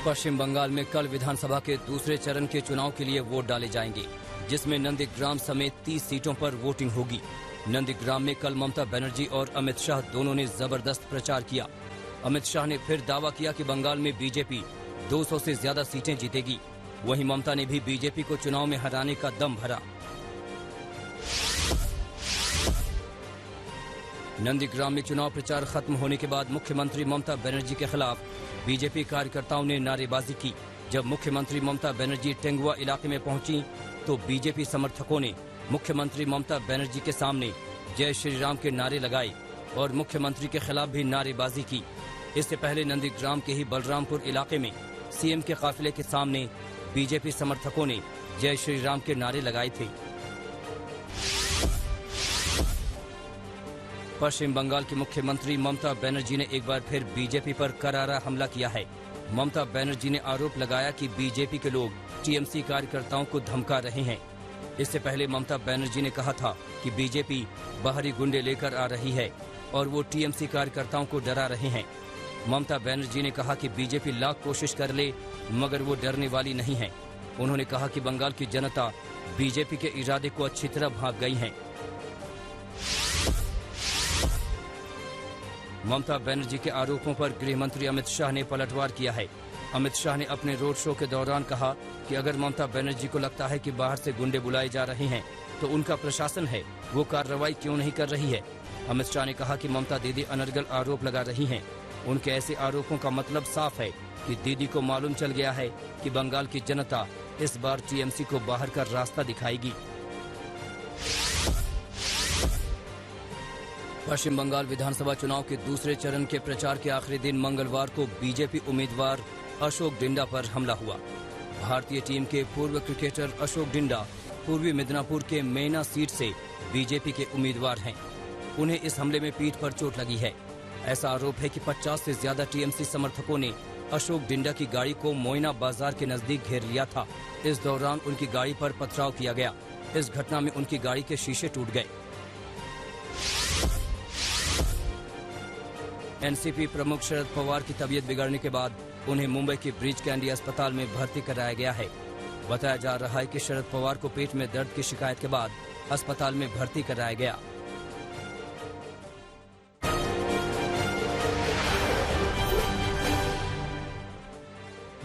पश्चिम बंगाल में कल विधानसभा के दूसरे चरण के चुनाव के लिए वोट डाले जाएंगे, जिसमें नंदीग्राम समेत 30 सीटों पर वोटिंग होगी। नंदीग्राम में कल ममता बनर्जी और अमित शाह दोनों ने जबरदस्त प्रचार किया। अमित शाह ने फिर दावा किया कि बंगाल में बीजेपी 200 से ज्यादा सीटें जीतेगी। वहीं ममता ने भी बीजेपी को चुनाव में हराने का दम भरा। नंदीग्राम में चुनाव प्रचार खत्म होने के बाद मुख्यमंत्री ममता बनर्जी के खिलाफ बीजेपी कार्यकर्ताओं ने नारेबाजी की। जब मुख्यमंत्री ममता बनर्जी टेंगुआ इलाके में पहुंची तो बीजेपी समर्थकों ने मुख्यमंत्री ममता बनर्जी के सामने जय श्री राम के नारे लगाए और मुख्यमंत्री के खिलाफ भी नारेबाजी की। इससे पहले नंदीग्राम के ही बलरामपुर इलाके में सीएम के काफिले के सामने बीजेपी समर्थकों ने जय श्री राम के नारे लगाए थे। पश्चिम बंगाल की मुख्यमंत्री ममता बनर्जी ने एक बार फिर बीजेपी पर करारा हमला किया है। ममता बनर्जी ने आरोप लगाया कि बीजेपी के लोग टीएमसी कार्यकर्ताओं को धमका रहे हैं। इससे पहले ममता बनर्जी ने कहा था कि बीजेपी बाहरी गुंडे लेकर आ रही है और वो टीएमसी कार्यकर्ताओं को डरा रहे हैं। ममता बनर्जी ने कहा कि बीजेपी लाख कोशिश कर ले मगर वो डरने वाली नहीं है। उन्होंने कहा कि बंगाल की जनता बीजेपी के इरादे को अच्छी तरह भांप गई है। ममता बनर्जी के आरोपों पर गृह मंत्री अमित शाह ने पलटवार किया है। अमित शाह ने अपने रोड शो के दौरान कहा कि अगर ममता बनर्जी को लगता है कि बाहर से गुंडे बुलाए जा रहे हैं तो उनका प्रशासन है, वो कार्रवाई क्यों नहीं कर रही है। अमित शाह ने कहा कि ममता दीदी अनर्गल आरोप लगा रही हैं। उनके ऐसे आरोपों का मतलब साफ है कि दीदी को मालूम चल गया है कि बंगाल की जनता इस बार टीएमसी को बाहर का रास्ता दिखाएगी। पश्चिम बंगाल विधानसभा चुनाव के दूसरे चरण के प्रचार के आखिरी दिन मंगलवार को बीजेपी उम्मीदवार अशोक डिंडा पर हमला हुआ। भारतीय टीम के पूर्व क्रिकेटर अशोक डिंडा पूर्वी मिदनापुर के मैना सीट से बीजेपी के उम्मीदवार हैं। उन्हें इस हमले में पीठ पर चोट लगी है। ऐसा आरोप है कि 50 से ज्यादा टीएमसी समर्थकों ने अशोक डिंडा की गाड़ी को मोइना बाजार के नजदीक घेर लिया था। इस दौरान उनकी गाड़ी पर पथराव किया गया। इस घटना में उनकी गाड़ी के शीशे टूट गए। एनसीपी प्रमुख शरद पवार की तबीयत बिगड़ने के बाद उन्हें मुंबई के ब्रीच कैंडी अस्पताल में भर्ती कराया गया है। बताया जा रहा है कि शरद पवार को पेट में दर्द की शिकायत के बाद अस्पताल में भर्ती कराया गया।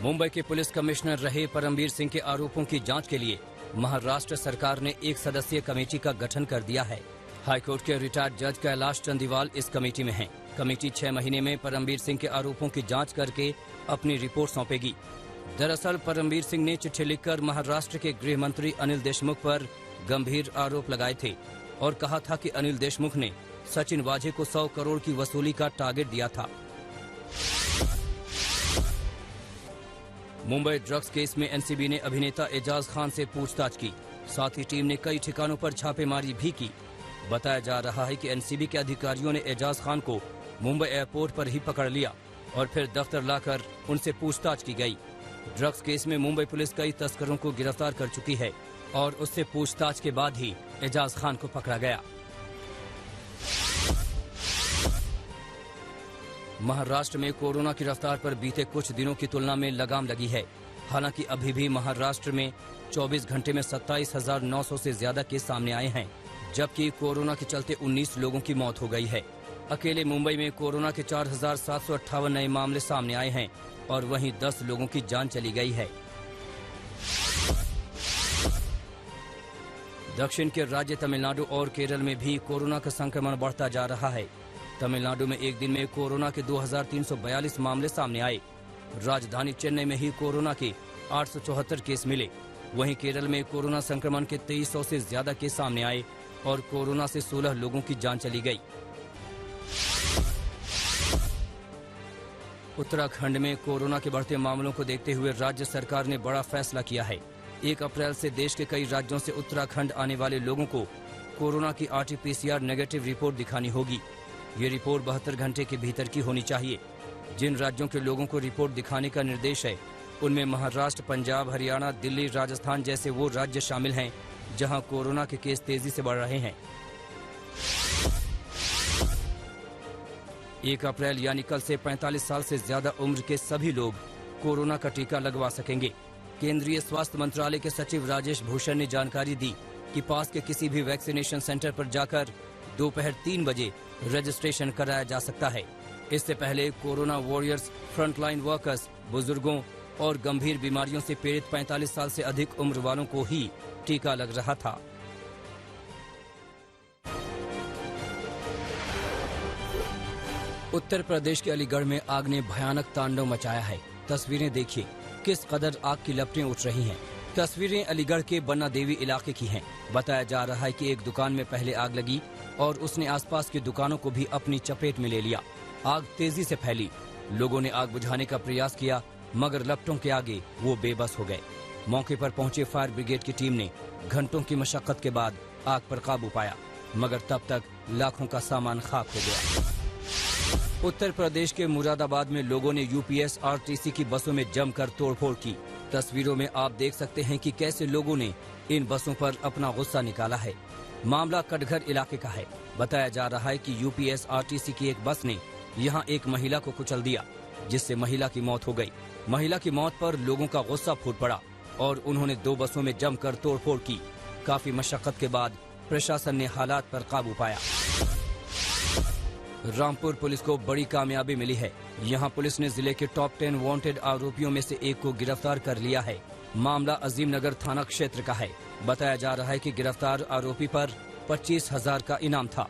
मुंबई के पुलिस कमिश्नर रहे परमबीर सिंह के आरोपों की जांच के लिए महाराष्ट्र सरकार ने एक सदस्यीय कमेटी का गठन कर दिया है। हाईकोर्ट के रिटायर्ड जज कैलाश चंदीवाल इस कमेटी में हैं। कमेटी 6 महीने में परमबीर सिंह के आरोपों की जांच करके अपनी रिपोर्ट सौंपेगी। दरअसल परमबीर सिंह ने चिट्ठी लिखकर महाराष्ट्र के गृह मंत्री अनिल देशमुख पर गंभीर आरोप लगाए थे और कहा था कि अनिल देशमुख ने सचिन वाझे को 100 करोड़ की वसूली का टारगेट दिया था। मुंबई ड्रग्स केस में एनसीबी ने अभिनेता एजाज खान से पूछताछ की। साथ ही टीम ने कई ठिकानों पर छापेमारी भी की। बताया जा रहा है कि एनसीबी के अधिकारियों ने एजाज खान को मुंबई एयरपोर्ट पर ही पकड़ लिया और फिर दफ्तर लाकर उनसे पूछताछ की गई। ड्रग्स केस में मुंबई पुलिस कई तस्करों को गिरफ्तार कर चुकी है और उससे पूछताछ के बाद ही एजाज खान को पकड़ा गया। महाराष्ट्र में कोरोना की रफ्तार पर बीते कुछ दिनों की तुलना में लगाम लगी है। हालांकि अभी भी महाराष्ट्र में 24 घंटे में 27,900 से ज्यादा केस सामने आए हैं, जबकि कोरोना के चलते 19 लोगों की मौत हो गई है। अकेले मुंबई में कोरोना के 4,758 नए मामले सामने आए हैं और वहीं 10 लोगों की जान चली गई है। दक्षिण के राज्य तमिलनाडु और केरल में भी कोरोना का संक्रमण बढ़ता जा रहा है। तमिलनाडु में एक दिन में कोरोना के 2,342 मामले सामने आए। राजधानी चेन्नई में ही कोरोना के 874 केस मिले। वहीं केरल में कोरोना संक्रमण के 2300 से ज्यादा केस सामने आए और कोरोना से 16 लोगों की जान चली गई। उत्तराखंड में कोरोना के बढ़ते मामलों को देखते हुए राज्य सरकार ने बड़ा फैसला किया है। 1 अप्रैल से देश के कई राज्यों से उत्तराखंड आने वाले लोगों को कोरोना की RT-PCR नेगेटिव रिपोर्ट दिखानी होगी। ये रिपोर्ट 72 घंटे के भीतर की होनी चाहिए। जिन राज्यों के लोगों को रिपोर्ट दिखाने का निर्देश है उनमें महाराष्ट्र, पंजाब, हरियाणा, दिल्ली, राजस्थान जैसे वो राज्य शामिल हैं जहां कोरोना के केस तेजी से बढ़ रहे हैं। 1 अप्रैल यानी कल से 45 साल से ज्यादा उम्र के सभी लोग कोरोना का टीका लगवा सकेंगे। केंद्रीय स्वास्थ्य मंत्रालय के सचिव राजेश भूषण ने जानकारी दी कि पास के किसी भी वैक्सीनेशन सेंटर पर जाकर दोपहर 3 बजे रजिस्ट्रेशन कराया जा सकता है। इससे पहले कोरोना वॉरियर्स, फ्रंटलाइन वर्कर्स, बुजुर्गों और गंभीर बीमारियों से पीड़ित 45 साल से अधिक उम्र वालों को ही टीका लग रहा था। उत्तर प्रदेश के अलीगढ़ में आग ने भयानक तांडव मचाया है। तस्वीरें देखिए, किस कदर आग की लपटें उठ रही हैं। तस्वीरें अलीगढ़ के बन्ना देवी इलाके की हैं। बताया जा रहा है कि एक दुकान में पहले आग लगी और उसने आसपास की दुकानों को भी अपनी चपेट में ले लिया। आग तेजी से फैली। लोगों ने आग बुझाने का प्रयास किया, मगर लपटों के आगे वो बेबस हो गए। मौके पर पहुंचे फायर ब्रिगेड की टीम ने घंटों की मशक्कत के बाद आग पर काबू पाया, मगर तब तक लाखों का सामान खाक हो गया। उत्तर प्रदेश के मुरादाबाद में लोगों ने यूपीएस आरटीसी की बसों में जमकर तोड़फोड़ की। तस्वीरों में आप देख सकते हैं कि कैसे लोगों ने इन बसों पर अपना गुस्सा निकाला है। मामला कटघर इलाके का है। बताया जा रहा है कि यूपीएस आरटीसी की एक बस ने यहां एक महिला को कुचल दिया, जिससे महिला की मौत हो गई। महिला की मौत पर लोगों का गुस्सा फूट पड़ा और उन्होंने 2 बसों में जमकर तोड़फोड़ की। काफी मशक्कत के बाद प्रशासन ने हालात पर काबू पाया। रामपुर पुलिस को बड़ी कामयाबी मिली है। यहां पुलिस ने जिले के टॉप 10 वांटेड आरोपियों में से एक को गिरफ्तार कर लिया है। मामला अजीमनगर थाना क्षेत्र का है। बताया जा रहा है कि गिरफ्तार आरोपी पर 25,000 का इनाम था।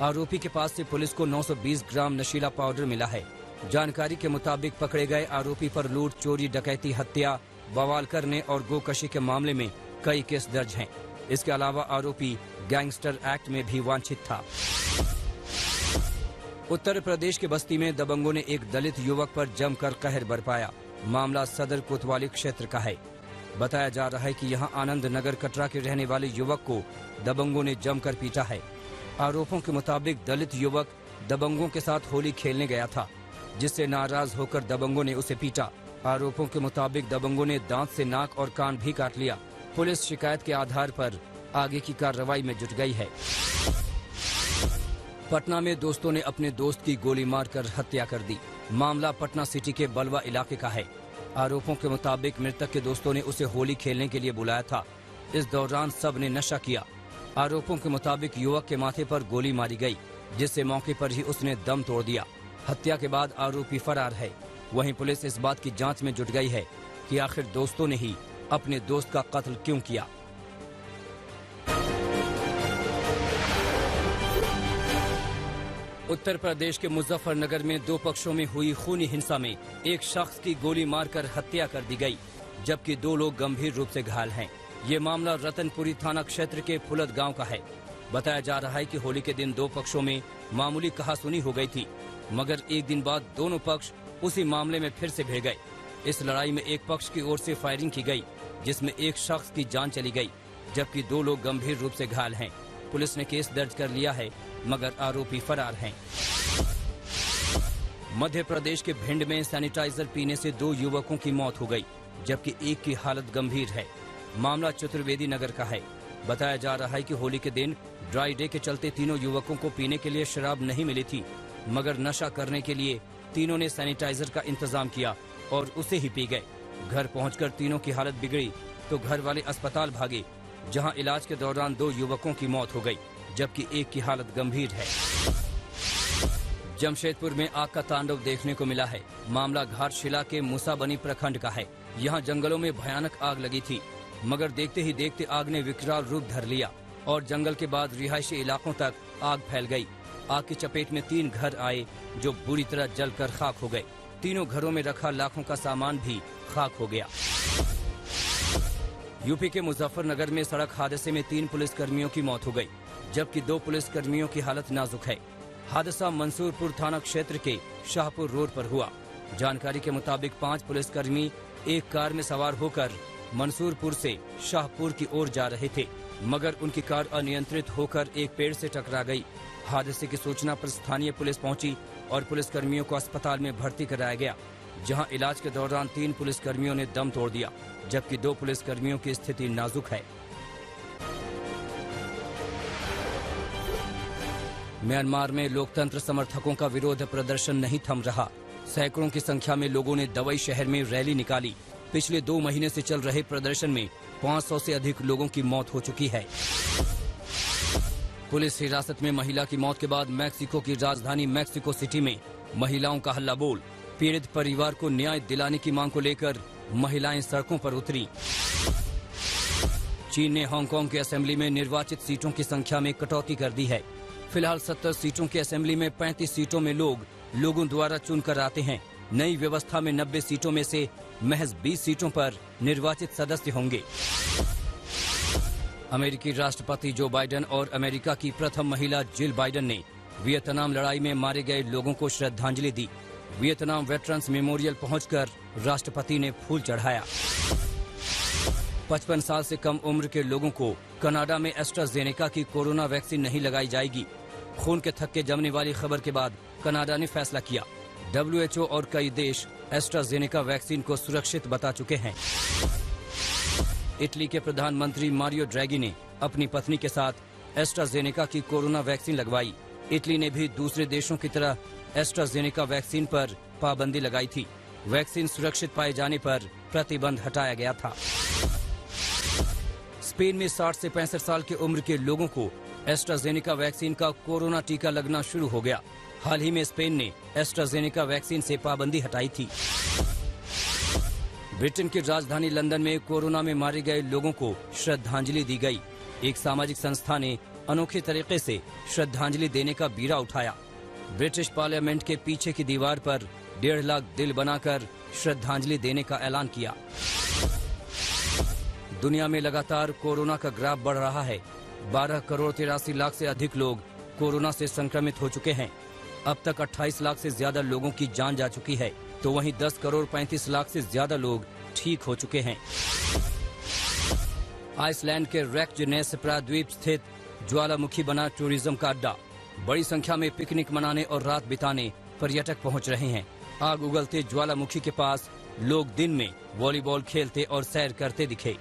आरोपी के पास से पुलिस को 920 ग्राम नशीला पाउडर मिला है। जानकारी के मुताबिक पकड़े गए आरोपी पर लूट, चोरी, डकैती, हत्या, बवाल करने और गोकशी के मामले में कई केस दर्ज हैं। इसके अलावा आरोपी गैंगस्टर एक्ट में भी वांछित था। उत्तर प्रदेश के बस्ती में दबंगों ने एक दलित युवक पर जमकर कहर बरपाया। मामला सदर कोतवाली क्षेत्र का है। बताया जा रहा है कि यहां आनंद नगर कटरा के रहने वाले युवक को दबंगों ने जमकर पीटा है। आरोपों के मुताबिक दलित युवक दबंगों के साथ होली खेलने गया था, जिससे नाराज होकर दबंगों ने उसे पीटा। आरोपों के मुताबिक दबंगों ने दांत से नाक और कान भी काट लिया। पुलिस शिकायत के आधार पर आगे की कार्रवाई में जुट गई है। पटना में दोस्तों ने अपने दोस्त की गोली मारकर हत्या कर दी। मामला पटना सिटी के बलवा इलाके का है। आरोपों के मुताबिक मृतक के दोस्तों ने उसे होली खेलने के लिए बुलाया था। इस दौरान सब ने नशा किया। आरोपों के मुताबिक युवक के माथे पर गोली मारी गई, जिससे मौके पर ही उसने दम तोड़ दिया। हत्या के बाद आरोपी फरार है। वहीं पुलिस इस बात की जांच में जुट गई है कि आखिर दोस्तों ने ही अपने दोस्त का कत्ल क्यों किया। उत्तर प्रदेश के मुजफ्फरनगर में 2 पक्षों में हुई खूनी हिंसा में एक शख्स की गोली मारकर हत्या कर दी गई, जबकि 2 लोग गंभीर रूप से घायल हैं। ये मामला रतनपुरी थाना क्षेत्र के फुलत गांव का है। बताया जा रहा है कि होली के दिन 2 पक्षों में मामूली कहासुनी हो गई थी, मगर एक दिन बाद दोनों पक्ष उसी मामले में फिर से भिड़ गए। इस लड़ाई में एक पक्ष की ओर से फायरिंग की गई, जिसमें एक शख्स की जान चली गई, जबकि 2 लोग गंभीर रूप से घायल हैं। पुलिस ने केस दर्ज कर लिया है, मगर आरोपी फरार हैं। मध्य प्रदेश के भिंड में सैनिटाइजर पीने से 2 युवकों की मौत हो गई, जबकि एक की हालत गंभीर है। मामला चतुर्वेदी नगर का है। बताया जा रहा है कि होली के दिन ड्राई डे के चलते तीनों युवकों को पीने के लिए शराब नहीं मिली थी, मगर नशा करने के लिए तीनों ने सैनिटाइजर का इंतजाम किया और उसे ही पी गए। घर पहुंचकर तीनों की हालत बिगड़ी तो घर वाले अस्पताल भागे, जहां इलाज के दौरान 2 युवकों की मौत हो गई, जबकि एक की हालत गंभीर है। जमशेदपुर में आग का तांडव देखने को मिला है। मामला घाटशिला के मुसाबनी प्रखंड का है। यहाँ जंगलों में भयानक आग लगी थी, मगर देखते ही देखते आग ने विकराल रूप धर लिया और जंगल के बाद रिहायशी इलाकों तक आग फैल गई। आग की चपेट में 3 घर आए, जो बुरी तरह जलकर खाक हो गए। तीनों घरों में रखा लाखों का सामान भी खाक हो गया। यूपी के मुजफ्फरनगर में सड़क हादसे में 3 पुलिसकर्मियों की मौत हो गई, जबकि 2 पुलिसकर्मियों की हालत नाजुक है। हादसा मंसूरपुर थाना क्षेत्र के शाहपुर रोड पर हुआ। जानकारी के मुताबिक 5 पुलिसकर्मी एक कार में सवार होकर मंसूरपुर से शाहपुर की ओर जा रहे थे, मगर उनकी कार अनियंत्रित होकर एक पेड़ से टकरा गई। हादसे की सूचना पर स्थानीय पुलिस पहुंची और पुलिसकर्मियों को अस्पताल में भर्ती कराया गया, जहां इलाज के दौरान 3 पुलिसकर्मियों ने दम तोड़ दिया, जबकि 2 पुलिसकर्मियों की स्थिति नाजुक है। म्यांमार में लोकतंत्र समर्थकों का विरोध प्रदर्शन नहीं थम रहा। सैकड़ों की संख्या में लोगों ने दवई शहर में रैली निकाली। पिछले 2 महीने से चल रहे प्रदर्शन में 500 से अधिक लोगों की मौत हो चुकी है। पुलिस हिरासत में महिला की मौत के बाद मैक्सिको की राजधानी मैक्सिको सिटी में महिलाओं का हल्ला बोल। पीड़ित परिवार को न्याय दिलाने की मांग को लेकर महिलाएं सड़कों पर उतरी। चीन ने हांगकांग की असेंबली में निर्वाचित सीटों की संख्या में कटौती कर दी है। फिलहाल 70 सीटों की असेंबली में 35 सीटों में लोगों द्वारा चुनकर आते हैं। नई व्यवस्था में 90 सीटों में से महज 20 सीटों पर निर्वाचित सदस्य होंगे। अमेरिकी राष्ट्रपति जो बाइडेन और अमेरिका की प्रथम महिला जिल बाइडेन ने वियतनाम लड़ाई में मारे गए लोगों को श्रद्धांजलि दी। वियतनाम वेटरन्स मेमोरियल पहुंचकर राष्ट्रपति ने फूल चढ़ाया। 55 साल से कम उम्र के लोगों को कनाडा में एस्ट्राजेनेका की कोरोना वैक्सीन नहीं लगाई जाएगी। खून के थक्के जमने वाली खबर के बाद कनाडा ने फैसला किया। WHO और कई देश एस्ट्राजेनेका वैक्सीन को सुरक्षित बता चुके हैं। इटली के प्रधानमंत्री मारियो ड्रैगी ने अपनी पत्नी के साथ एस्ट्राजेनेका की कोरोना वैक्सीन लगवाई। इटली ने भी दूसरे देशों की तरह एस्ट्राजेनेका वैक्सीन पर पाबंदी लगाई थी। वैक्सीन सुरक्षित पाए जाने पर प्रतिबंध हटाया गया था। स्पेन में 60 से 65 साल की उम्र के लोगों को एस्ट्राजेनेका वैक्सीन का कोरोना टीका लगना शुरू हो गया। हाल ही में स्पेन ने एस्ट्राजेनेका वैक्सीन से पाबंदी हटाई थी। ब्रिटेन की राजधानी लंदन में कोरोना में मारे गए लोगों को श्रद्धांजलि दी गई। एक सामाजिक संस्था ने अनोखे तरीके से श्रद्धांजलि देने का बीड़ा उठाया। ब्रिटिश पार्लियामेंट के पीछे की दीवार पर 1.5 लाख दिल बनाकर श्रद्धांजलि देने का ऐलान किया। दुनिया में लगातार कोरोना का ग्राफ बढ़ रहा है। 12 करोड़ 83 लाख से अधिक लोग कोरोना से संक्रमित हो चुके हैं। अब तक 28 लाख से ज्यादा लोगों की जान जा चुकी है, तो वहीं 10 करोड़ 35 लाख से ज्यादा लोग ठीक हो चुके हैं। आइसलैंड के रेक्जनेस प्रायद्वीप स्थित ज्वालामुखी बना टूरिज्म का अड्डा। बड़ी संख्या में पिकनिक मनाने और रात बिताने पर्यटक पहुंच रहे हैं। आग उगलते ज्वालामुखी के पास लोग दिन में वॉलीबॉल खेलते और सैर करते दिखे।